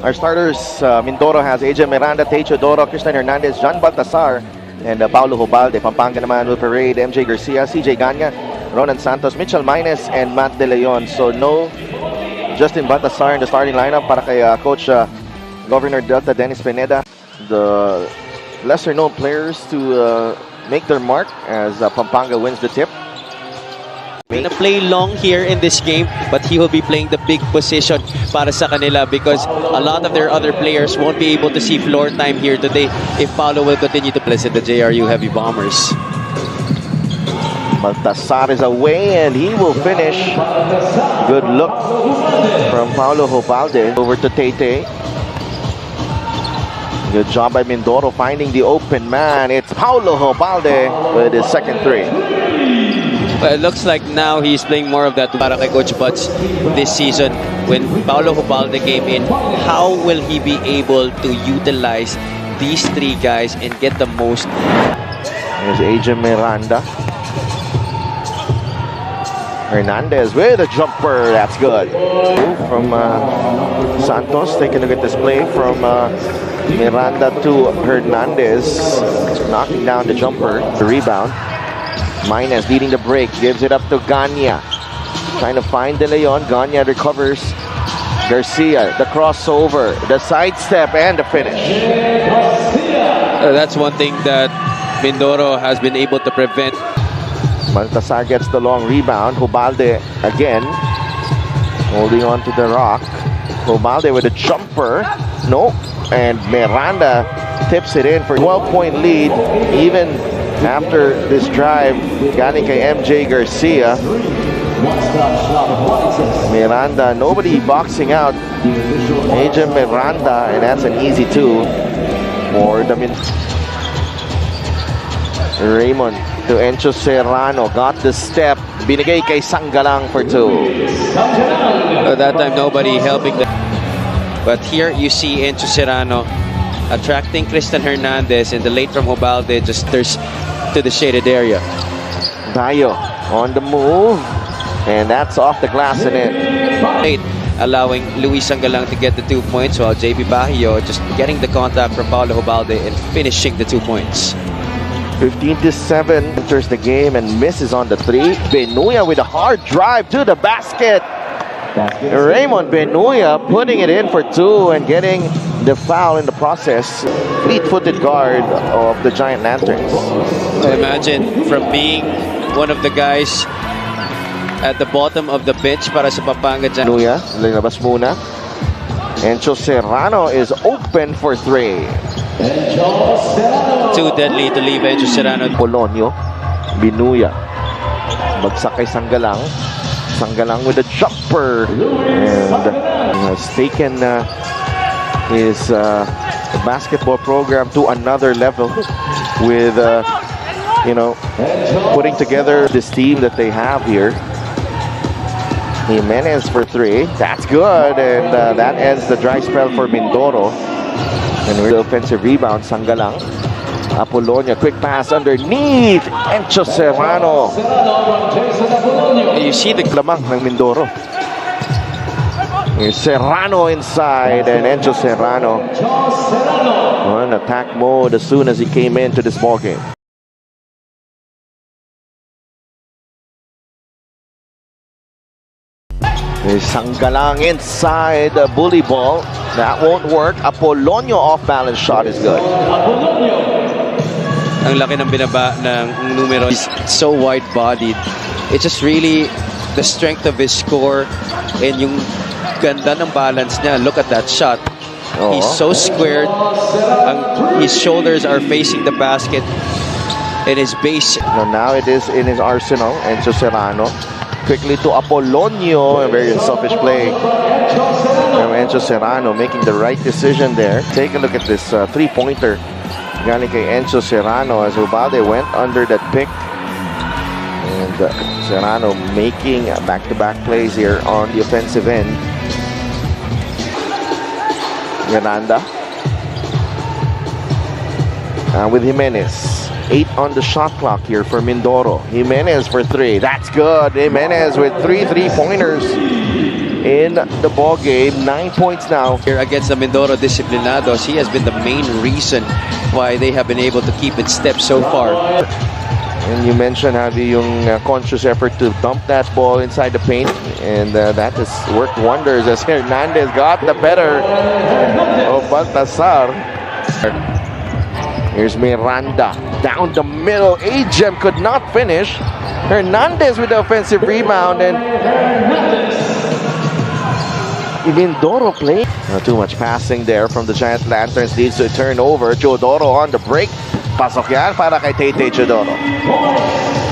Our starters, Mindoro has AJ Miranda, Tay Chodoro, Christian Hernandez, John Baltasar, and Paulo Hubalde. Pampanga naman will parade MJ Garcia, CJ Ganya, Ronan Santos, Mitchell Mines, and Matt De Leon. So no Justin Baltasar in the starting lineup para kay Coach Governor Delta Dennis Pineda. The lesser-known players to make their mark as Pampanga wins the tip. Gonna play long here in this game, but he will be playing the big position para sa kanila because a lot of their other players won't be able to see floor time here today if Paulo will continue to play at the JRU Heavy Bombers. Baltasar is away and he will finish. Good look from Paulo Hubalde over to Tete. Good job by Mindoro finding the open man. It's Paulo Hubalde with his second three. Well, it looks like now he's playing more of that para kay Coach Butts this season. When Paulo Hubalde came in, how will he be able to utilize these three guys and get the most? There's AJ Miranda. Hernandez with a jumper. That's good. From Santos. Take a look at this play from Miranda to Hernandez. Knocking down the jumper. The rebound. Mines leading the break. Gives it up to Ganya. Trying to find De Leon. Ganya recovers. Garcia. The crossover. The sidestep and the finish. That's one thing that Mindoro has been able to prevent. Baltasar gets the long rebound. Hubalde again. Holding on to the rock. Hubalde with a jumper. No. And Miranda tips it in for a 12-point lead. Even after this drive, galing kay MJ Garcia. Miranda, nobody boxing out. AJ Miranda, and that's an easy two for the Raymond to Encho Serrano. Got the step. Binigay kay Sanggalang for two. That time, nobody helping them. But here you see Encho Serrano attracting Christian Hernandez, and the late from Hubalde just thirst to the shaded area. Dayo on the move, and that's off the glass and in. Late, allowing Luis Sanggalang to get the 2 points, while JB Bajío just getting the contact from Paulo Hubalde and finishing the 2 points. 15-7 enters the game and misses on the three. Benuya with a hard drive to the basket. Raymond Benuya putting it in for two and getting the foul in the process. Fleet-footed guard of the Giant Lanterns. Imagine from being one of the guys at the bottom of the bench para sa Pampanga. Benuya, linabas muna. Encho Serrano is open for three. Too deadly to leave Encho Serrano. Polonio, Benuya. Bagsak kay Sanggalang. Sanggalang with a jumper, and has taken his basketball program to another level with putting together this team that they have here. Jimenez for three. That's good, and that ends the dry spell for Mindoro. And with the offensive rebound, Sanggalang. Apollonia, quick pass underneath. Encho Serrano. You see the lamang ng Mindoro. Here's Serrano inside, and Encho Serrano on attack mode as soon as he came into this ballgame. There's Sanggalang inside the bully ball. That won't work. Apolonio off-balance shot is good. Ang laki ng binaba ng numero. He's so wide-bodied. It's just really the strength of his score and yung ganda ng balance niya. Look at that shot. He's so squared. His shoulders are facing the basket and his base. Now it is in his arsenal. Encho Serrano. Quickly to Apolonio. A very selfish play from Encho Serrano, making the right decision there. Take a look at this three-pointer. Galing kay Encho Serrano as Hubalde went under that pick. And Serrano making back-to-back plays here on the offensive end. Miranda. With Jimenez. 8 on the shot clock here for Mindoro. Jimenez for three. That's good. Jimenez with three three-pointers. in the ball game. 9 points now. Here against the Mindoro Disiplinados, he has been the main reason why they have been able to keep it step so far. And you mentioned having yung conscious effort to dump that ball inside the paint, and that has worked wonders as Hernandez got the better of Baltasar. Here's Miranda down the middle. Ajem could not finish. Hernandez with the offensive rebound, and Mindoro play. Not too much passing there from the Giant Lanterns, leads to a turnover. Teodoro on the break. Pasok yan para kay Tete Teodoro.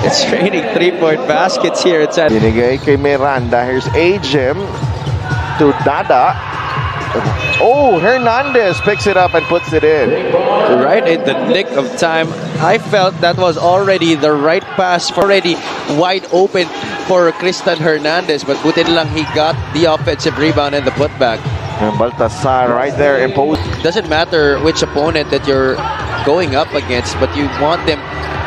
It's raining 3-point baskets here. It's at Binigay kay Miranda. Here's Ajem to Dada. Oh, Hernandez picks it up and puts it in. right in the nick of time. I felt that was already the right pass, already wide open for Cristian Hernandez, but buti lang he got the offensive rebound and the putback. And Baltasar right there imposed. Doesn't matter which opponent that you're going up against, but you want them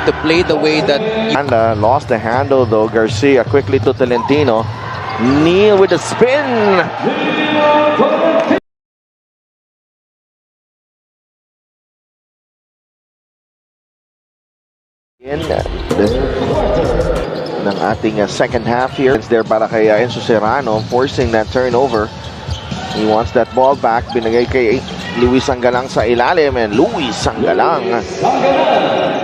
to play the way that. And lost the handle though. Garcia quickly to Tolentino. Neal with the spin. Ng ating second half here. It's there para kay Enzo Serrano, forcing that turnover. He wants that ball back. Binigay kay Luis Sangalang sa ilalim, and Luis Sangalang.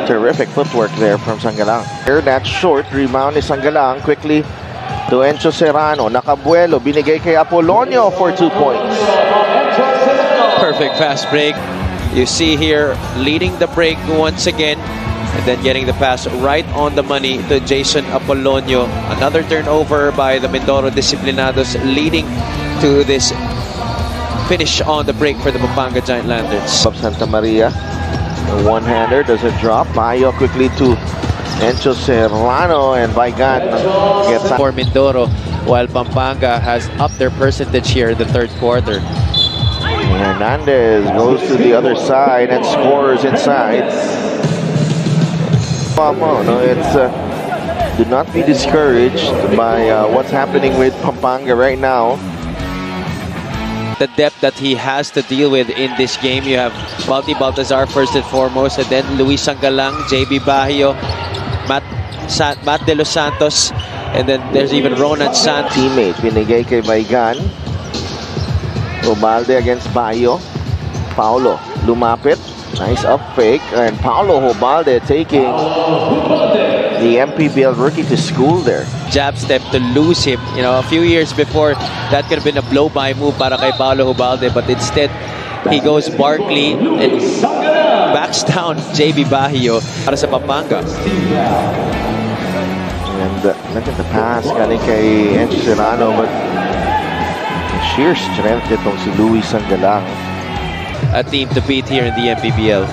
Terrific footwork there from Sangalang. Here, that short rebound ni Sangalang quickly to Enzo Serrano. Nakabuelo, binigay kay Apolonio for 2 points. Perfect fast break. You see here, leading the break once again, and then getting the pass right on the money to Jason Apolonio. Another turnover by the Mindoro Disiplinados, leading to this finish on the break for the Pampanga Giant Lanterns. Of Santa Maria, a one-hander doesn't drop. Mayo quickly to Enzo Serrano, and Vigan gets For Mindoro, while Pampanga has upped their percentage here in the third quarter. Hernandez goes to the other side and scores inside. No, it's do not be discouraged by what's happening with Pampanga right now. The depth that he has to deal with in this game. You have Balti Baltazar first and foremost, and then Luis Sangalang, JB Bahio, Matt De Los Santos, and then there's even Ronan Sant. Teammate, binigay kay Vigan. Ubalde against Bayo. Paulo lumapit. Nice up fake, and Paulo Ubalde taking the MPBL rookie to school there. Jab step to lose him. You know, a few years before, that could have been a blow-by move para kay Paulo Ubalde, but instead, he goes Barkley and backs down JB Bahio para sa Pampanga. And look at the pass galing kay Enzo Serrano, but sheer strength itong si Luis Sangalang. A team to beat here in the MPBL.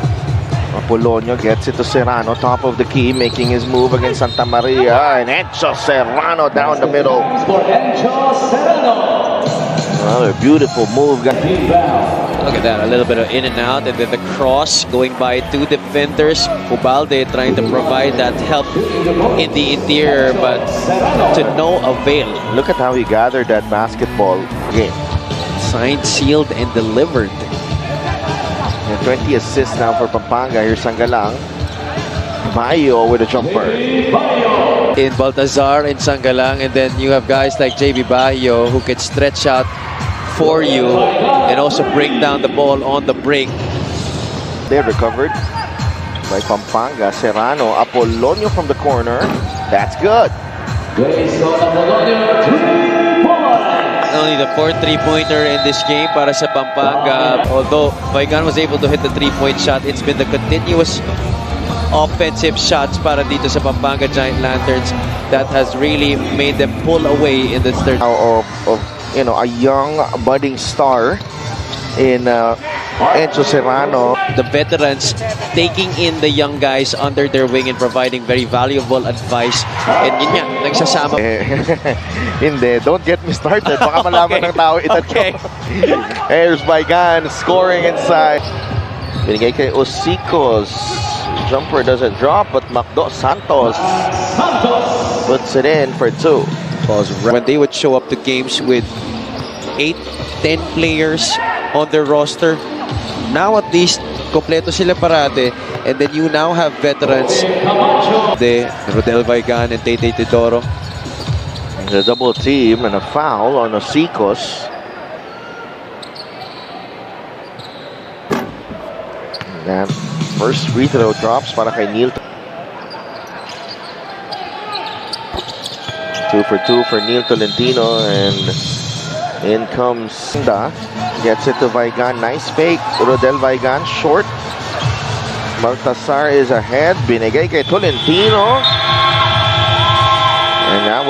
Apolonio gets it to Serrano, top of the key, making his move against Santa Maria, and Enzo Serrano down the middle. Another beautiful move. Look at that, a little bit of in and out, and then the cross going by two defenders. Ubalde trying to provide that help in the interior, but to no avail. Look at how he gathered that basketball game. Signed, sealed, and delivered. And 20 assists now for Pampanga. Here's Sangalang. Bayo with a jumper. In Baltazar and Sangalang, and then you have guys like JB Bahio who can stretch out for you and also break down the ball on the break. They recovered by Pampanga. Serrano, Apolonio from the corner. That's good. Only the fourth three-pointer in this game para sa Pampanga. Although Vigan was able to hit the three-point shot, it's been the continuous offensive shots para dito sa Pampanga Giant Lanterns that has really made them pull away in this third. Of you know, a young budding star in Enzo Serrano. The veterans taking in the young guys under their wing and providing very valuable advice. And yun nga, nagsasama. Hindi, don't get me started. Baka malaman ng tao ito. Okay. Here's Vigan scoring inside. Binigay kay Osicos. Jumper doesn't drop, but Macdo Santos puts it in for 2. When they would show up to games with 8, 10 players on their roster. Now at least, kompleto sila parate. And then you now have veterans. Rodel Vaigan and Tete Tidoro. The double team and a foul on Osikos. And first free throw drops para kay Neil. 2 for 2 for Neil Tolentino, and in comes Sinda. Gets it to Vaigan. Nice fake. Rodel Vaigan short. Baltasar is ahead. Binigay kay Tolentino. And that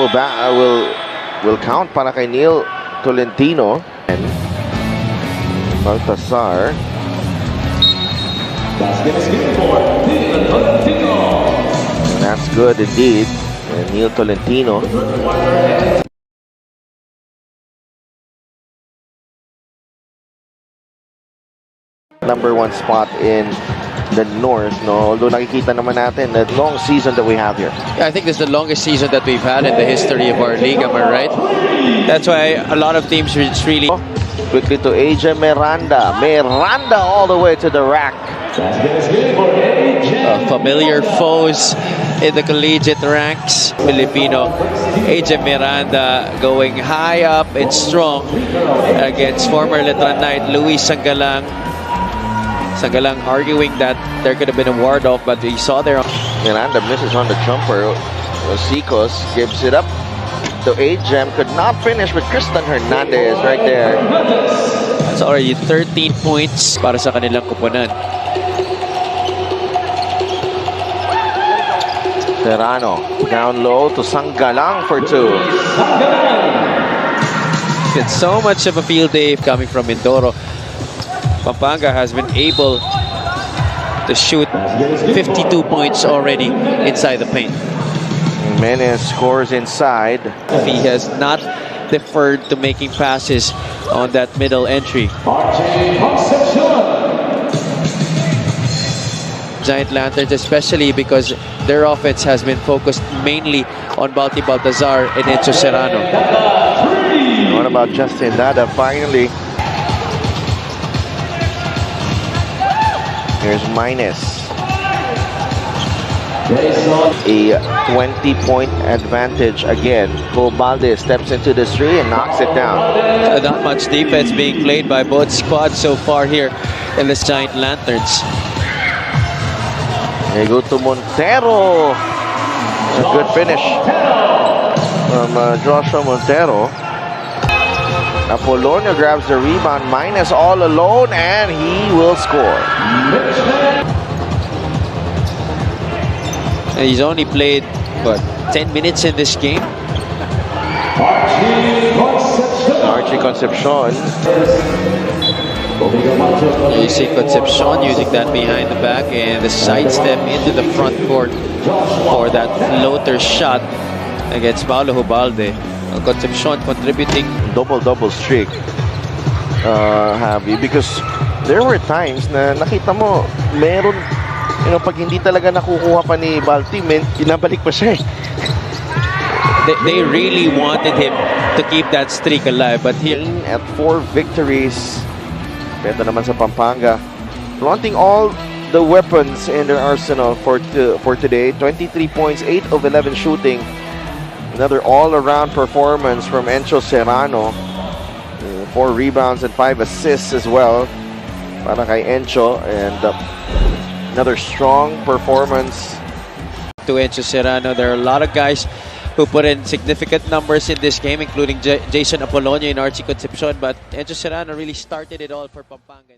will count para kay Neil Tolentino. And Baltasar. And that's good indeed. And Neil Tolentino. Number 1 spot in the North, no? Although nakikita naman natin the long season that we have here. Yeah, I think this is the longest season that we've had in the history of our league, am I right? That's why a lot of teams really... Quickly to AJ Miranda. Miranda all the way to the rack. Familiar foes in the collegiate ranks. Filipino AJ Miranda going high up and strong against former Letran Knight Luis Sangalang. Sangalang arguing that there could have been a ward off, but we saw there. Miranda misses on the jumper. Osikos gives it up to AJ. Could not finish with Tristan Hernandez right there. That's already 13 points para sa kanilang kupunan. Serrano down low to Sangalang for 2. It's so much of a field day coming from Mindoro. Pampanga has been able to shoot 52 points already inside the paint. Menes scores inside. He has not deferred to making passes on that middle entry. Giant Lanterns, especially because their offense has been focused mainly on Balti Baltazar and Enzo Serrano. What about Justin Dada finally? Here's Minus. A 20-point advantage again. Cobalde steps into the three and knocks it down. Not much defense being played by both squads so far here in the Giant Lanterns. They go to Montero. A good finish from Joshua Montero. Apolonio grabs the rebound. Minus all alone, and he will score. And he's only played, what, 10 minutes in this game? Archie Concepcion. You see Concepcion using that behind the back and the sidestep into the front court for that floater shot against Paulo Hubalde. Concepcion contributing. Double streak. Javi, because there were times na nakita mo, meron, pag hindi talaga nakukuha pa ni Balti, kinabalik pa siya eh. They really wanted him to keep that streak alive, but here at 4 victories. Ito naman sa Pampanga, flaunting all the weapons in their arsenal for today. 23 points, 8 of 11 shooting. Another all-around performance from Enzo Serrano. 4 rebounds and 5 assists as well para kay Enzo. And another strong performance to Enzo Serrano. There are a lot of guys who put in significant numbers in this game, including Jason Apolonio and Archie Concepcion. But Enzo Serrano really started it all for Pampanga.